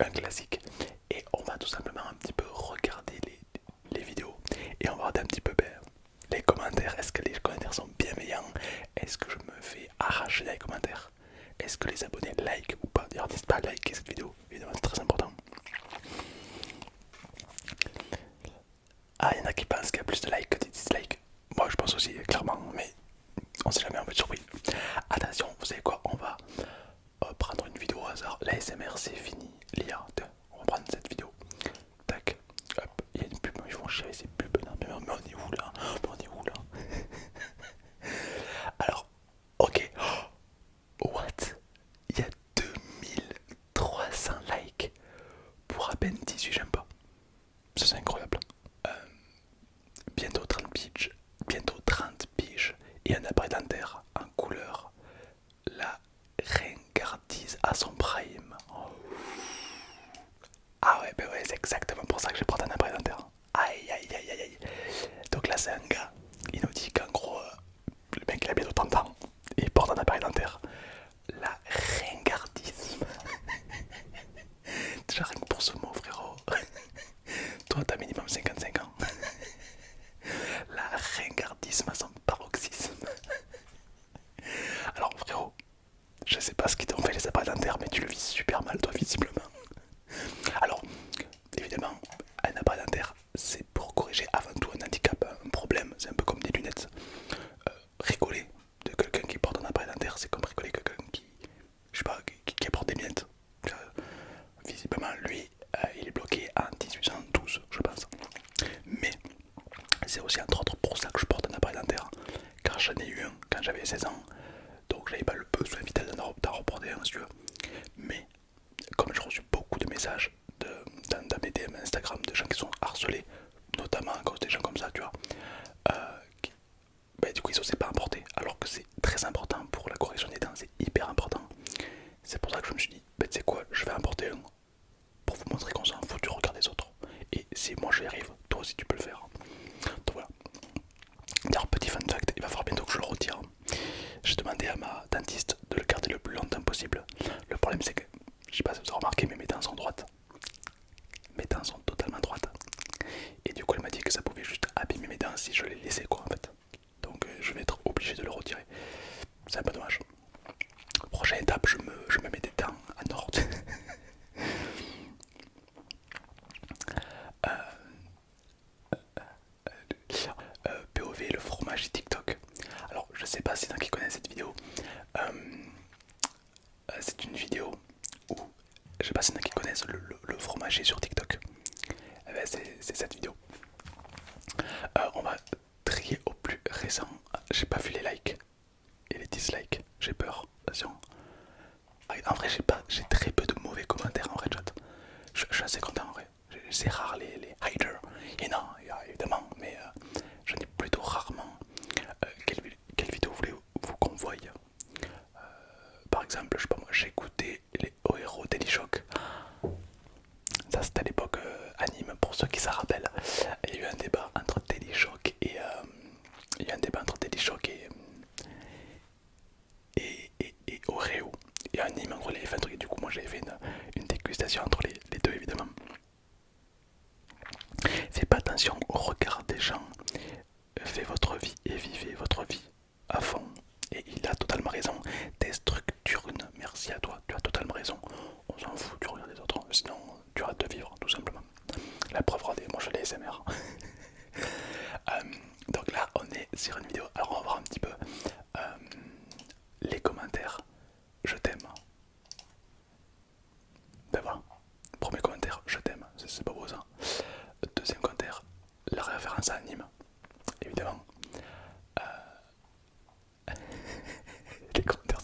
un classique. Et on va tout simplement un petit peu regarder les vidéos et on va regarder un petit peu les commentaires. Est-ce que les commentaires sont bienveillants? Est-ce que je me fais arracher dans les commentaires? Est-ce que les abonnés like ou pas? D'ailleurs, n'hésite pas à liker cette vidéo, évidemment, c'est très important. Ah, il y en a qui pensent qu'il y a plus de likes que de dislikes. Moi, je pense aussi, clairement, mais on sait jamais, on peut être surpris. Attention, vous savez quoi? On va prendre une vidéo au hasard. La SMR, c'est fini. L'IA, on va prendre cette vidéo. Tac, hop, il y a une pub, ils vont chier avec ces pubs. Non, mais on est où là? On est où là? Alors, ok. Oh, what? Il y a 2300 likes pour à peine 18 j'aime pas. Ça, c'est incroyable. Euh, bientôt 30 piges. Bientôt 30 piges. Et un appareil dentaire en couleur. La ringardise à son prime. Oh. Ah ouais, ben ouais, c'est exactement pour ça que je prends un appareil dentaire. Aïe aïe aïe aïe aïe. Donc là, c'est un gars. Il nous dit qu'en gros, le mec il a bientôt 30 ans. Et il porte un appareil dentaire. La ringardisme. Déjà rien que pour ce mot, frérot. Toi, t'as minimum 55 ans. La ringardisme à son paroxysme. Alors, frérot, je sais pas ce qu'ils t'ont fait les appareils dentaires, mais tu le vis super mal, toi, visiblement. Alors, évidemment, un appareil dentaire, c'est pour corriger avant tout un handicap, un problème. C'est un peu comme des lunettes. Rigoler de quelqu'un qui porte un appareil dentaire, c'est comme rigoler de quelqu'un qui, je sais pas, qui porte des lunettes. Visiblement, lui, il est bloqué en 1812, je pense. Mais c'est aussi entre autres pour ça que je porte un appareil dentaire. Car j'en ai eu un quand j'avais 16 ans. Donc j'avais pas le besoin vital d'en reporter un, si tu veux. Mais comme j'ai reçu beaucoup de messages dans mes DM Instagram de gens qui sont harcelés, notamment à cause des gens comme ça, tu vois, bah, du coup ils osaient pas importer. Alors que c'est très important pour la correction des dents, c'est hyper important. C'est pour ça que je me suis dit, bah, tu sais quoi, je vais importer un pour vous montrer qu'on s'en fout du regard des autres. Et si moi j'y arrive, toi aussi tu peux le faire. Donc voilà. D'ailleurs, petit fun fact, il va falloir bientôt que je le retire. J'ai demandé à ma dentiste de le garder le plus longtemps possible. Le problème c'est que, je sais pas si vous avez remarqué, mais mes dents sont droites. Mes dents sont totalement droites. Et du coup elle m'a dit que ça pouvait juste abîmer mes dents si je les laissais quoi en fait. Donc je vais être obligé de le retirer. C'est un peu dommage. Prochaine étape, je me mets des dents en ordre. POV, le fromage et TikTok. Alors je sais pas si t'en qui connaissent cette vidéo. Euh, c'est une vidéo où, je sais pas si t'en qui connaissent le fromager sur TikTok. Eh ben, c'est cette vidéo. On va trier au plus récent. J'ai pas vu les likes et les dislikes. J'ai peur. Attention. En vrai, j'ai très peu de mauvais commentaires en vrai, chat. Je suis assez content en vrai. C'est rare les haters. Et non, évidemment, mais j'en ai plutôt rarement. Quelle vidéo voulez-vous qu'on voie? Par exemple, je sais pas moi, j'ai écouté les ORO Daily Shock. Ça c'était à l'époque anime pour ceux qui s'en rappellent. Il y a eu un débat entre Daily Shock et il y a eu un débat entre Daily Shock et Oreo. Et anime en gros il avait fait un truc et du coup moi j'avais fait une dégustation entre les deux évidemment. Faites pas attention au regard des gens. Faites votre vie et vivez votre vie à fond. Et il a totalement raison. Tes structures, merci à toi, tu as totalement raison. On s'en fout du regard des autres, sinon tu arrêtes de vivre tout simplement. La preuve, regardez, moi je l'ai SMR. Donc là on est sur une vidéo, alors on va voir un petit peu les commentaires. Je t'aime. Ben voilà, premier commentaire, je t'aime, c'est pas beau ça. Deuxième commentaire, la référence à anime, évidemment. Les commentaires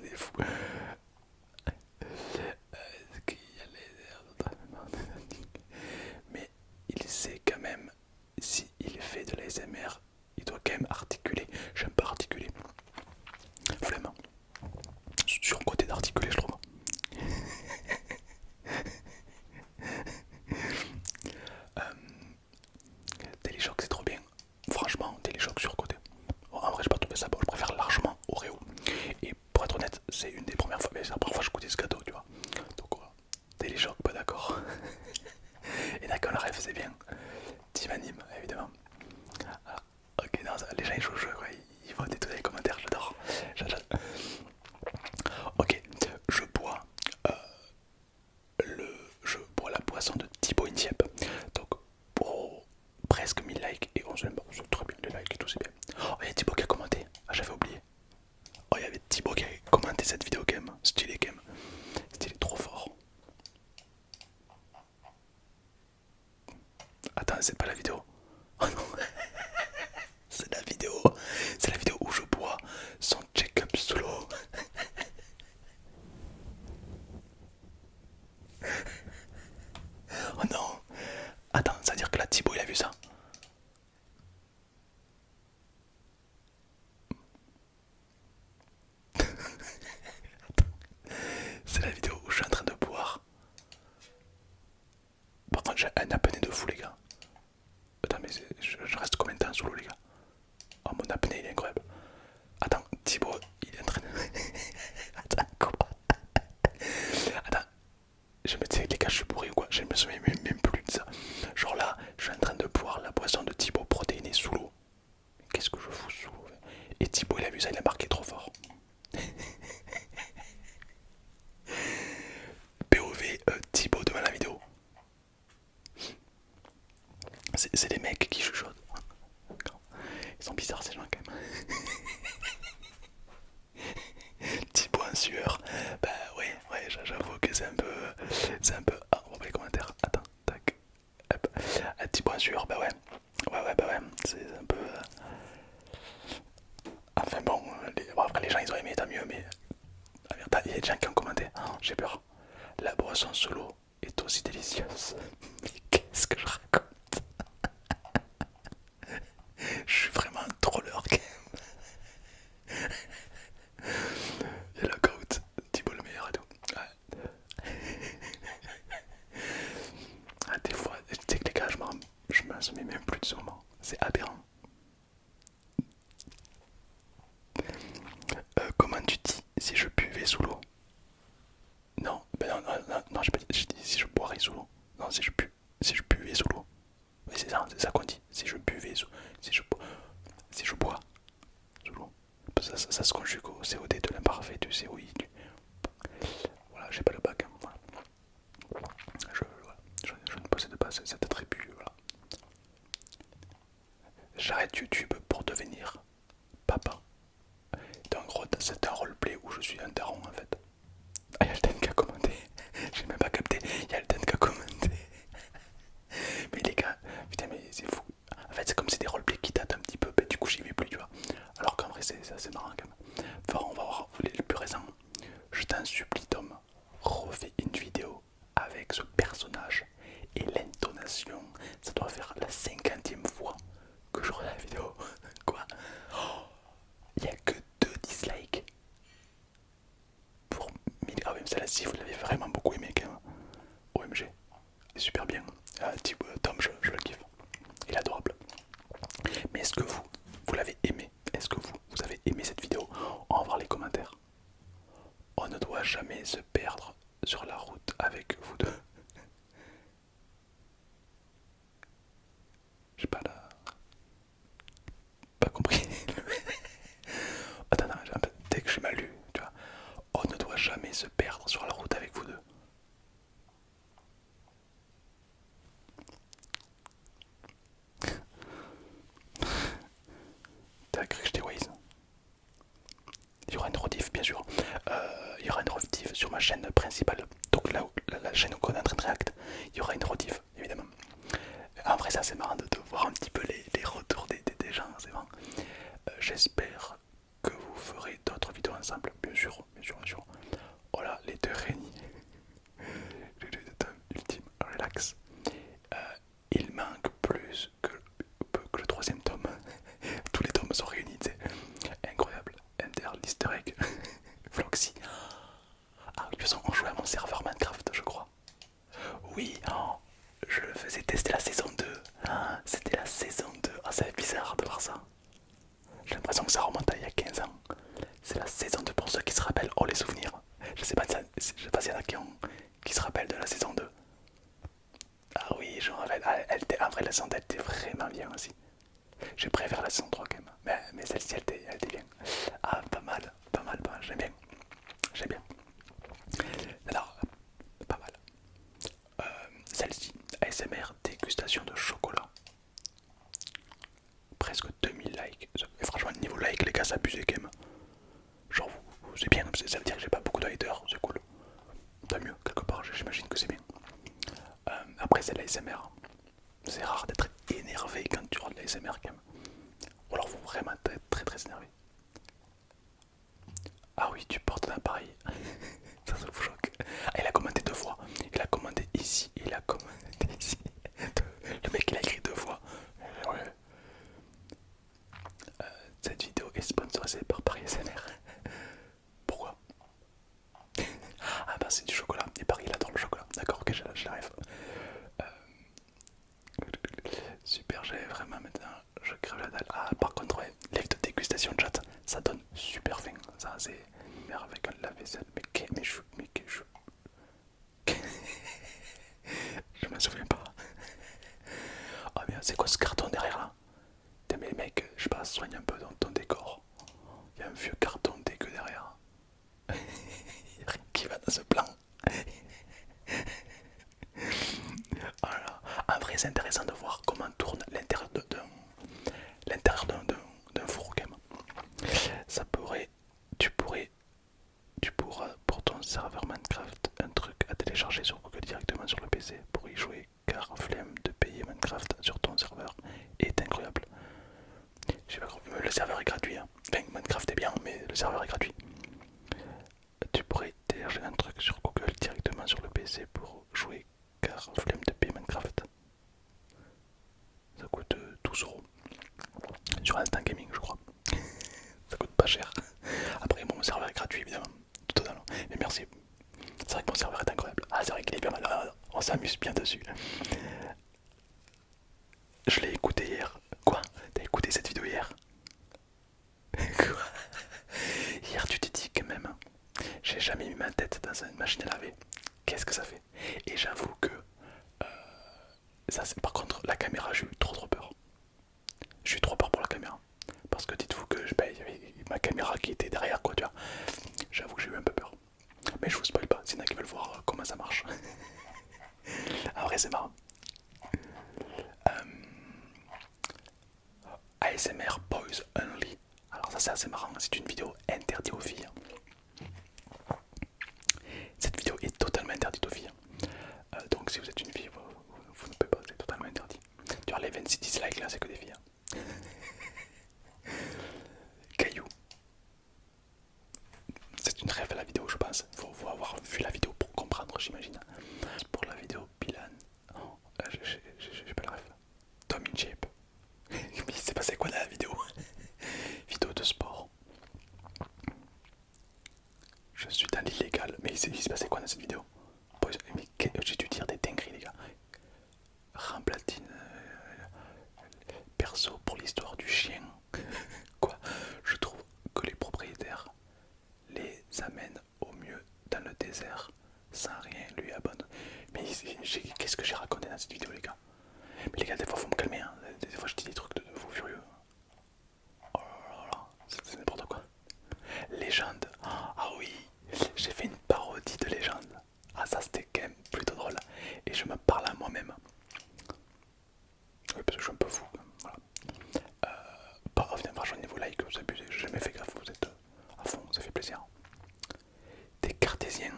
je me disais, les gars, je suis bourré ou quoi? Je me souviens même plus de ça. Genre là, je suis en train de boire la boisson de Thibaut protéinée sous l'eau. Qu'est-ce que je fous sous l'eau? Et Thibaut, il a vu ça, il a marqué trop fort. POV Thibaut devant la vidéo. C'est les mecs qui chuchotent. Ils sont bizarres ces gens quand même. Thibaut en sueur. Bah ouais, j'avoue que c'est un peu. C'est un peu. Ah, on va voir les commentaires. Attends, tac. Hop. Ah, Thibaut en sueur, bah ouais. Ouais, bah ouais. C'est un peu. Enfin bon, bon, après les gens ils ont aimé, tant mieux, mais. Ah merde, il y a des gens qui ont commenté. Oh, j'ai peur. La boisson solo est aussi délicieuse. Mais qu'est-ce que je raconte? Je suis vraiment un troller quand même. Il y a le goat, Thibaut le meilleur et tout. Ouais. Ah, des fois, tu sais que les gars, je me souviens même plus de ce moment. C'est aberrant. Comment tu dis si je buvais sous l'eau? Non, ben non, j'ai dit si je boirais sous l'eau. Non, si je buvais sous l'eau. Oui, c'est ça qu'on dit. Si je buvais sous, si je bois sous l'eau. Ça se conjugue au COD de l'imparfait, du COI. Voilà, j'ai pas le bac. Hein, voilà. Je ne possède pas cet attribut. Voilà. J'arrête YouTube pour devenir papa. En gros, c'est un roleplay où je suis un daron en fait. Ah, y'a le Den qui a commenté. J'ai même pas capté. Y'a le Den qui a commenté. Mais les gars, putain, mais c'est fou. En fait, c'est comme c'est des roleplays qui datent un petit peu. Bah, du coup, j'y vais plus, tu vois. Alors qu'en vrai, c'est assez marrant quand même. Enfin, on va voir les plus récents. Je t'en supplie, Tom, refais une vidéo avec ce personnage et l'intonation. Ça doit faire la 50e fois que je regarde la vidéo. Quoi? Il n'y a que 2 dislikes pour 1000. Ah oui, mais celle-là, si vous l'avez vraiment beaucoup aimé quand même. OMG, c'est super bien. Tom, je le kiffe. Il est adorable. Mais est-ce que vous l'avez aimé? Est-ce que vous avez aimé cette vidéo? On va voir les commentaires. On ne doit jamais se perdre sur la route avec vous deux. J'ai pas la... pas compris. Attends, dès que je mal lu, tu vois. On ne doit jamais se perdre sur la route avec vous deux. T'as cru que j'étais Waze? Il y aura une rediff, bien sûr. Il y aura une rediff sur ma chaîne principale. Donc là où la chaîne où on est en train de react, il y aura une rediff, évidemment. En vrai, ça c'est marrant de voir un petit peu les retours des gens, c'est marrant. J'espère que vous ferez d'autres vidéos ensemble, bien sûr, bien sûr, bien sûr. Voilà, les deux réunis. Les deux tomes ultime, relax. Euh, il manque plus que le troisième tome. Tous les tomes sont réunis, c'est incroyable. Enter, l'easter egg, Floxy. Ah, de toute façon, on jouait à mon serveur Minecraft, je crois. Oui, oh, je faisais tester la saison 2. Ah, c'était la saison 2. Ah, c'est bizarre de voir ça. J'ai l'impression que ça remonte à il y a 15 ans. C'est la saison 2 pour ceux qui se rappellent. Oh, les souvenirs. Je sais pas s'il y en a qui se rappellent de la saison 2. Ah oui, je me rappelle. Ah, en vrai, la saison 2 elle était vraiment bien aussi. J'ai préféré la saison 3 quand même. Mais celle-ci, elle était bien. Ah, pas mal, pas mal, pas mal. J'aime bien. J'aime bien. Alors, pas mal. Celle-ci, ASMR dégustation de chocolat. Presque 2000 likes. Et franchement, niveau like, les gars, ça abusé quand même. Genre, c'est bien, ça veut dire que j'ai pas beaucoup de haters, c'est cool. Tant mieux, quelque part, j'imagine que c'est bien. Après, c'est l'ASMR. C'est rare d'être énervé quand tu regardes l'ASMR quand même. Ou alors, faut vraiment être très très énervé. Ah oui, tu portes un appareil. Ça vous choque. Ah, il a commenté 2 fois. Il a commenté ici, il a commenté ici. Le mec, il a écrit 2 fois. Ouais. Cette vidéo est sponsorisée par Paris ASMR. Pourquoi? Ah bah c'est du chocolat. Et Paris il adore le chocolat. D'accord, ok, j'arrive. Super, j'ai vraiment maintenant. Je crève la dalle. Ah par contre ouais, live de dégustation de chat, ça donne super faim. Ça c'est merde avec un lave-vaisselle. Mais que je. C'est quoi ce carton derrière là? Mais les mecs, je sais pas, soigne un peu dans ton décor. Il y a un vieux carton dégueu derrière. Qui va dans ce plan. Voilà. En vrai, c'est intéressant de voir comment tourne l'intérieur d'un four quand même. Ça pourrait, tu pourras pour ton serveur Minecraft un truc à télécharger sur Google directement sur le PC pour y jouer car flemme de payer Minecraft sur ton serveur est incroyable. Je sais pas, le serveur est gratuit, hein. Enfin, Minecraft est bien, mais le serveur est gratuit. Tu pourrais télécharger un truc sur Google directement sur le PC pour jouer car flemme de payer Minecraft. Ça coûte 12 € sur Instant Gaming, je crois. Ça coûte pas cher. Après, bon, mon serveur est gratuit évidemment, totalement. Mais merci. C'est vrai que mon serveur est incroyable. Ah, c'est vrai qu'il est bien mal. On s'amuse bien dessus. Je l'ai écouté hier. Quoi? T'as écouté cette vidéo hier? Quoi? Hier, tu t'es dit quand même, hein, j'ai jamais mis ma tête dans une machine à laver. Qu'est-ce que ça fait? Et j'avoue que ça, c'est par contre la caméra, j'ai eu trop peur. J'ai eu trop peur pour la caméra. Parce que dites-vous que il y avait ma caméra qui était derrière, quoi, tu vois. J'avoue que j'ai eu un peu peur. Mais je vous spoil pas, s'il y en a qui veulent voir comment ça marche. En vrai, c'est marrant. ASMR Boys Only. Alors ça c'est assez marrant, c'est une vidéo interdite aux filles. Cette vidéo est totalement interdite aux filles. Donc si vous êtes une fille, vous ne pouvez pas, c'est totalement interdit. Tu vois les 26 dislikes là, c'est que des filles. Caillou. C'est une rêve la vidéo je pense. Faut avoir vu la vidéo pour comprendre j'imagine. Pour la vidéo Pilan. Oh, j'ai pas le rêve. Tom in Shape. Mais il s'est passé quoi dans la vidéo? Vidéo de sport. Je suis dans l'illégal. Mais il s'est passé quoi dans cette vidéo? Mais j'ai dû dire des dingueries les gars. Remplatine. Perso pour l'histoire du chien. Quoi? Je trouve que les propriétaires les amènent au mieux dans le désert sans rien lui abandonner. Mais qu'est-ce que j'ai raconté dans cette vidéo les gars? Mais les gars, des fois faut me calmer, hein. Des fois je dis des trucs de fou furieux. Oh là là, c'est n'importe quoi. Légende. Ah oui, j'ai fait une parodie de légende. Ah ça c'était quand même plutôt drôle. Et je me parle à moi-même. Oui parce que je suis un peu fou. Voilà. Rejoignez-vous like, vous abusez, j'ai jamais fait gaffe, vous êtes à fond, ça fait plaisir. T'es cartésien.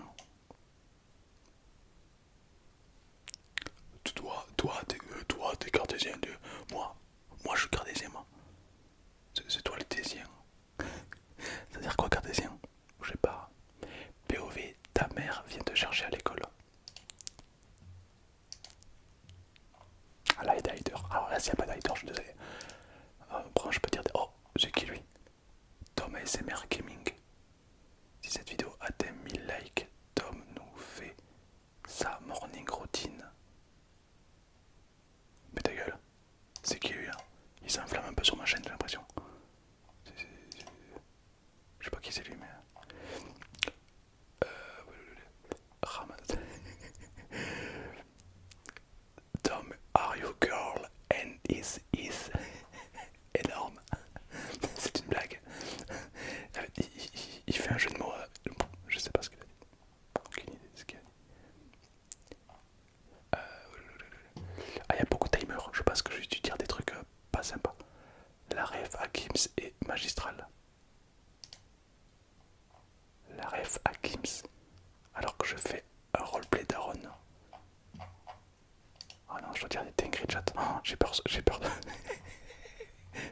Toi, t'es cartésien. Moi, je suis cartésien, moi. C'est toi le tésien. Ça veut dire quoi cartésien? Je sais pas. POV, ta mère vient te chercher à l'école. Ah là, il y a des haters. Alors là, s'il n'y a pas de haters, je suis désolé. Je peux dire. Oh, c'est qui lui? Tom ASMR Gaming. Si cette vidéo atteint 1000 likes, Tom nous fait sa morning routine. Mais ta gueule, c'est qui lui là? Il s'enflamme un peu sur ma chaîne, j'ai l'impression. Je sais pas qui c'est lui, mais. Ramadan. Tom, are you girl? And is énorme. C'est une blague. Il fait un jeu de mots. Je sais pas ce qu'il a dit. Aucune idée de ce qu'il a dit. Ah, il y a beaucoup de timers. Je pense que j'ai dû dire des trucs pas sympas. La ref à Gims est magistrale. La ref à Gims. Alors que je fais un roleplay d'Aaron. Oh non, je dois dire des dingueries de chat. Oh, j'ai peur.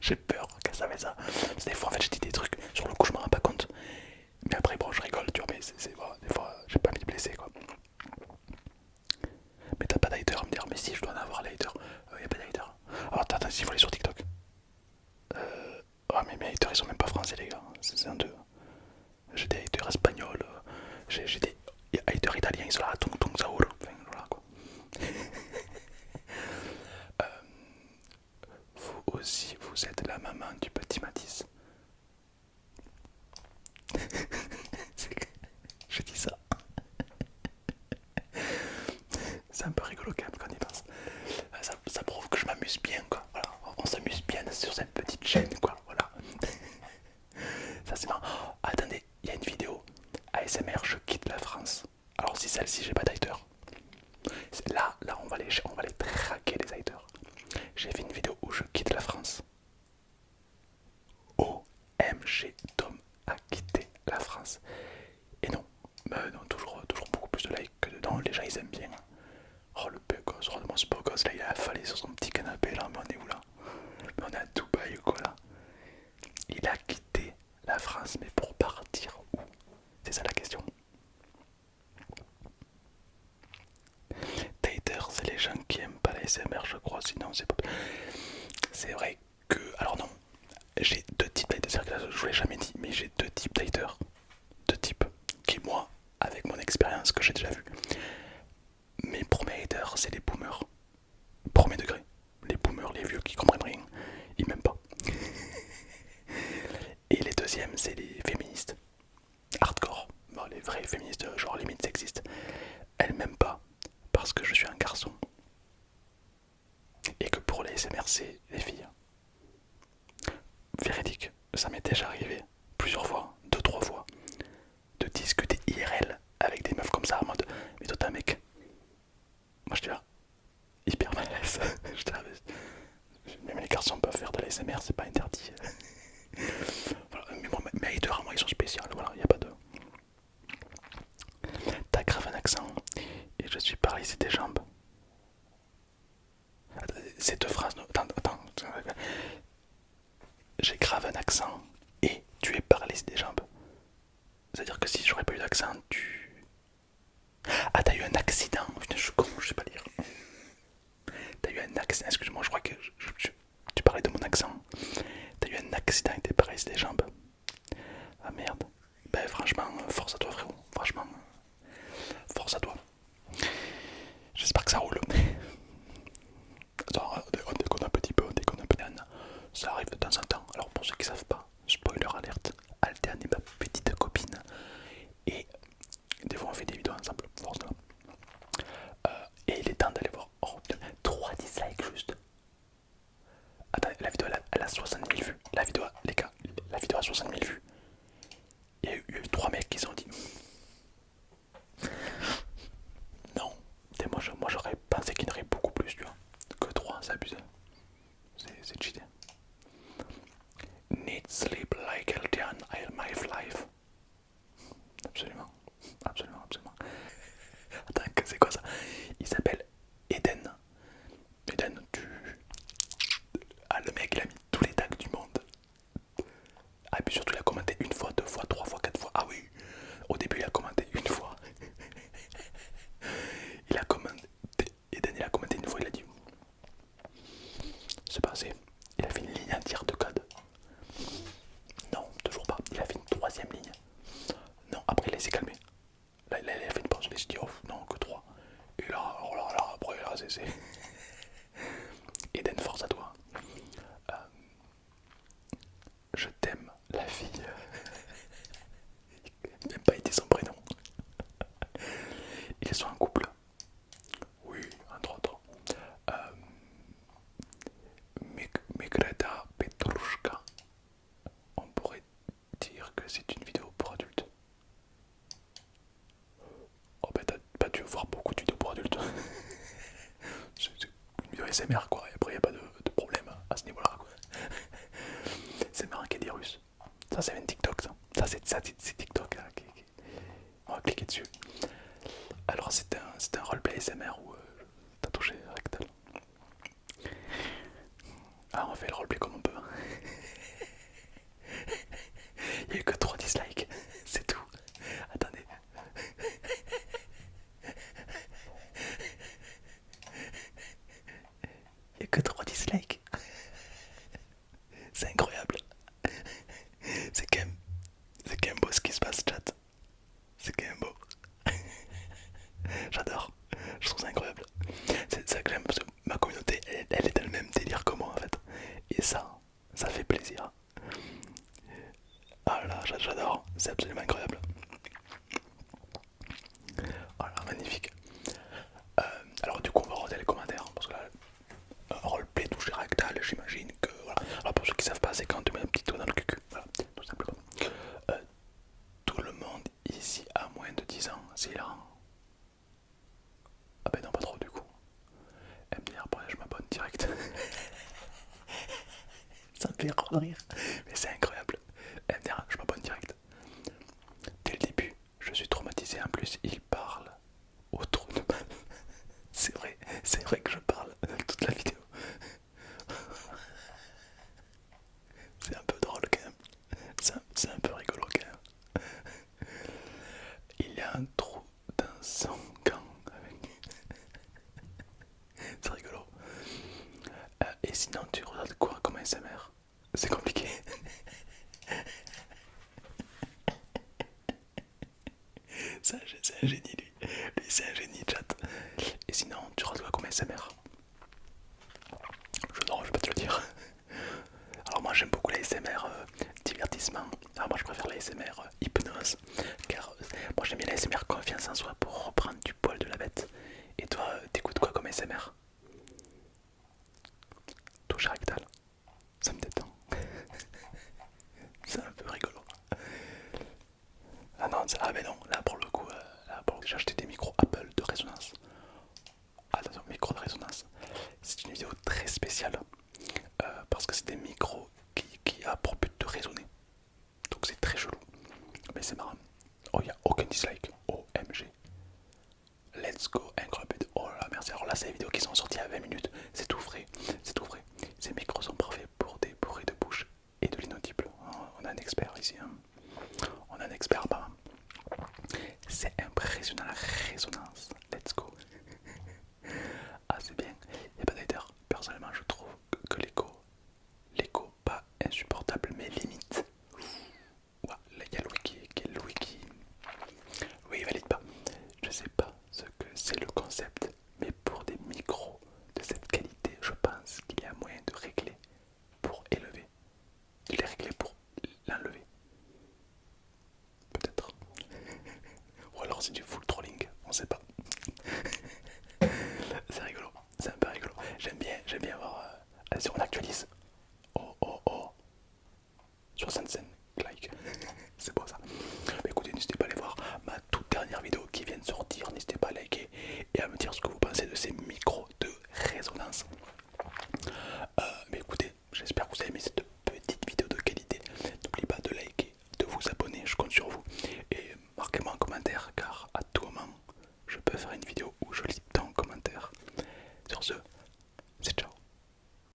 J'ai peur que ça fait ça. Parce que des fois, en fait, je dis des trucs. Sur le coup, je me rends pas compte. Mais après, bon, je rigole, tu vois. Mais bon, des fois, j'ai pas envie de blesser, quoi. Mais t'as pas d'hater à me dire. Mais si, je dois en avoir l'hater. Y a pas d'hater. Alors, attends, s'il faut aller sur TikTok. Oh, mais mes haters, ils sont même pas français, les gars. C'est un deux. J'ai des haters espagnols. J'ai des haters italiens. Ils sont là. Tung tung saour. Enfin, voilà, quoi. Vous aussi, vous êtes la maman du petit Matisse. Je dis ça. C'est un peu rigolo quand même quand on y pense. Ça prouve que je m'amuse bien celle-ci j'ai pas d'haters. Là on va les traquer les haters. J'ai fait une vidéo où je quitte la France. OMG, Tom a quitté la France. Et non, non, toujours beaucoup plus de likes que dedans, les gens ils aiment bien. Oh le beau gosse, regarde-moi ce beau gosse là, il a affalé sur son petit canapé là, mais on est où là? Mais on est à Dubaï ou quoi là? Il a quitté la France, mais pour partir où? C'est ça la question. Haters, c'est les gens qui aiment pas la SMR, je crois, sinon c'est pas. C'est vrai que. Alors non, j'ai deux types d'haters, je vous l'ai jamais dit, mais j'ai deux types d'haters. Deux types qui, moi, avec mon expérience que j'ai déjà vu, mes premiers haters, c'est les boomers. Premier degré. Les boomers, les vieux qui comprennent rien, ils m'aiment pas. Et les deuxièmes, c'est les féministes. Hardcore. Bon, les vrais féministes, genre limite sexistes. Elles m'aiment pas parce que je suis un garçon. Et que pour les SMR, c'est les filles. Véridique, ça m'est déjà arrivé plusieurs fois, deux, trois fois, de discuter IRL avec des meufs comme ça en mode mais toi t'es un mec. Moi je dis là, hyper malaise. Je dis là, même les garçons peuvent faire de la SMR, c'est pas interdit. Voilà, mais moi, mes haters à moi ils sont spéciaux, voilà, y a pas de. T'as grave un accent et je suis paralysé des jambes. Ces deux phrases, attends. J'ai grave un accent et tu es paralysé des jambes. C'est-à-dire que si j'aurais pas eu d'accent, tu. Ah, t'as eu un accident. Putain, je suis con, je sais pas lire. T'as eu un accident, excuse-moi, je crois que tu parlais de mon accent. T'as eu un accident et t'es paralysé des jambes. Ah merde. Ben franchement, force à toi frérot. Franchement, force à toi. J'espère que ça roule. Attends, on déconne un petit peu, on déconne un peu. Ça arrive de temps en temps. Alors pour ceux qui savent pas, spoiler alerte, Alterne est ma petite copine. Et des fois on fait des vidéos ensemble, forcément. Et il est temps d'aller voir. Oh, 3 dislikes juste. Attendez, la vidéo elle a 60 000 vues. La vidéo, les gars, la vidéo a 60 000 vues. Il y a eu 3 mecs qui ont dit non. Et moi j'aurais pensé qu'il y en aurait beaucoup plus, tu vois. Que 3, c'est abusé. C'est cheaté. Need sleep like Eldian, my life. Absolument. Absolument. Attends, c'est quoi ça? Il s'appelle Eden. Eden, tu. Ah, le mec il a mis tous les tags du monde. Ah, et puis surtout il a commenté une fois, deux fois, trois fois, quatre fois. Ah oui, au début il a commenté une fois. Il a commenté. Eden il a commenté une fois, il a dit. C'est pas assez. Il a fait une ligne entière de code. Non, toujours pas. Il a fait une troisième ligne. Non, après il s'est calmé. Là, il a fait une pause, mais je dis oh non, que 3. Et là, oh là, après là, c'est. Eden, force à toi. Euh, je t'aime, la fille. Même pas été son prénom. Ils sont en couple. Oui, entre autres. Euh, Megreda Petrushka. On pourrait dire que c'est une vidéo pour adultes. Oh bah t'as pas dû voir beaucoup de vidéos pour adultes. C'est une vidéo SMR quoi, et après y a pas de problème à ce niveau là quoi. C'est marrant qu'il y ait des russes. Ça c'est un TikTok ça. C'est TikTok là. On va cliquer dessus. Alors c'est un roleplay SMR où t'as touché rectal. Ah on fait le roleplay comme on peut. Il y a eu que 3 dislikes, c'est tout. Attendez. Il y a que 3 dislikes. C'est incroyable. C'est quand même beau ce qui se passe, chat. C'est quand même beau. J'adore. Je trouve ça incroyable. C'est ça que j'aime parce que ma communauté, elle est dans le même délire que moi en fait. Et ça fait plaisir. Ah là là, j'adore. C'est absolument incroyable. Voilà, magnifique. Alors du coup, on va regarder les commentaires parce que là, roleplay touché rectal, j'imagine que voilà. Alors pour ceux qui savent pas, c'est quand tu mets un petit doigt dans le cul. Voilà, tout simplement. Tout le monde ici a moins de 10 ans, c'est hilarant. direct. Ça me fait rire, mais c'est incroyable. MDR, je m'abonne direct. Dès le début, je suis traumatisé. En plus, il parle au trou de balle. C'est vrai que je parle toute la vidéo. C'est un peu drôle quand même. C'est un peu rigolo quand même. Il y a un trou dans son gant. C'est rigolo. Et sinon, tu regardes quoi comme ASMR? C'est compliqué. C'est un génie lui. Lui c'est un génie chat. Et sinon, tu regardes quoi comme ASMR? Non, je vais pas te le dire. Alors moi j'aime beaucoup l'ASMR divertissement. Alors moi je préfère l'ASMR hypnose. Car moi j'aime bien l'ASMR confiance en soi pour reprendre du poil de la bête. Et toi, t'écoutes quoi comme ASMR? Touche rectale. Ça me détend. C'est un peu rigolo. Ah non, ah mais non, là pour le coup, j'ai acheté des micros Apple de résonance. Attention, micro de résonance. C'est une vidéo très spéciale parce que c'est des micros qui a pour but de résonner. Donc c'est très chelou. Mais c'est marrant. Oh, il n'y a aucun dislike. OMG. Let's go, incroyable. Oh là, merci. Alors là, c'est les vidéos qui sont sorties à 20 minutes. C'est tout frais. C'est tout frais. Ces micros sont parfaits pour des bruits de bouche et de l'inaudible. On a un expert ici. Hein. On a un expert apparemment. C'est impressionnant la résonance. Let's go. Ah, c'est bien. Il n'y a pas d'hater. Personnellement, je trouve que l'écho, pas insupportable, mais limite. Ouais, là, il y a Louis qui. Oui, il valide pas. Je sais pas ce que c'est le concept, mais pour des micros de cette qualité, je pense qu'il y a moyen de régler pour élever. De les régler pour l'enlever. Peut-être. Ou alors c'est du full trolling, on sait pas. C'est rigolo, c'est un peu rigolo. J'aime bien voir. Vas-y, on actualise. Oh oh oh. 65.